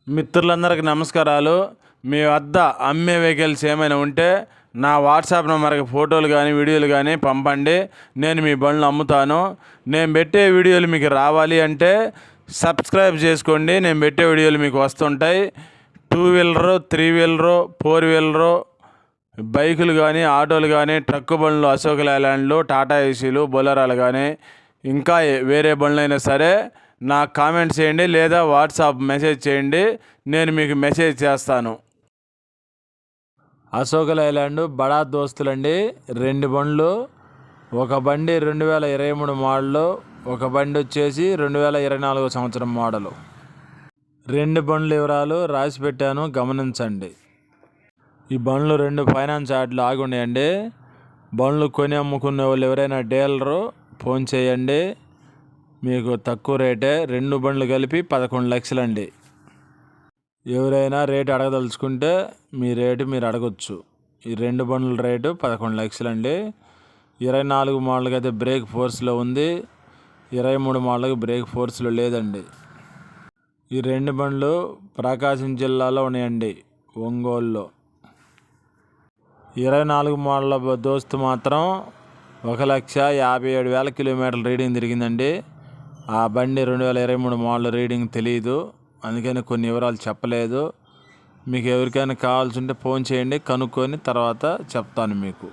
మిత్రులందరికీ నమస్కారాలు. మీ వద్ద అమ్మే వెహికల్స్ ఏమైనా ఉంటే నా వాట్సాప్ నెంబర్కి ఫోటోలు కానీ వీడియోలు కానీ పంపండి. నేను మీ బండ్లు అమ్ముతాను. నేను పెట్టే వీడియోలు మీకు రావాలి అంటే సబ్స్క్రైబ్ చేసుకోండి. నేను పెట్టే వీడియోలు మీకు వస్తుంటాయి. 2 వీలరు, 3 వీలరు, 4 వీలరు బైకులు కానీ, ఆటోలు కానీ, ట్రక్కు బండ్లు, అశోక్ లేలాండ్లు, టాటా ఏసీలు, బొలెరోలు కానీ, ఇంకా వేరే బండ్లైనా సరే నాకు కామెంట్ చేయండి లేదా వాట్సాప్ మెసేజ్ చేయండి. నేను మీకు మెసేజ్ చేస్తాను. అశోక్ లేలాండ్ బడా దోస్తులండి. 2 బండ్లు. ఒక బండి 2023 మోడలు, ఒక బండి వచ్చేసి 2024 సంవత్సరం మోడలు. 2 బండ్ల వివరాలు రాసి పెట్టాను, గమనించండి. ఈ బండ్లు 2 ఫైనాన్స్ యార్డ్లు ఆగి ఉన్నాయండి. బండ్లు కొని అమ్ముకునే వాళ్ళు ఎవరైనా డీలరు ఫోన్ చేయండి. మీకు తక్కువ రేటే. 2 బండ్లు కలిపి 11 లక్షలండి. ఎవరైనా రేటు అడగదలుచుకుంటే మీ రేటు మీరు అడగొచ్చు. ఈ 2 బండ్ల రేటు 11 లక్షలండి. 24 మోడల్కి అయితే బ్రేక్ ఫోర్స్లో ఉంది. 23 మోడల్కి బ్రేక్ ఫోర్స్లో లేదండి. ఈ 2 బండ్లు ప్రకాశం జిల్లాలో ఉన్నాయండి, ఒంగోలులో. 24 మోడల్ దోస్తు మాత్రం 1,57,000 కిలోమీటర్ల రీడింగ్ తిరిగిందండి. ఆ బండి 2023 మోడల్ రీడింగ్ తెలియదు, అందుకని కొన్ని వివరాలు చెప్పలేదు. మీకు ఎవరికైనా కావాల్సి ఉంటే ఫోన్ చేయండి, కనుక్కొని తర్వాత చెప్తాను మీకు.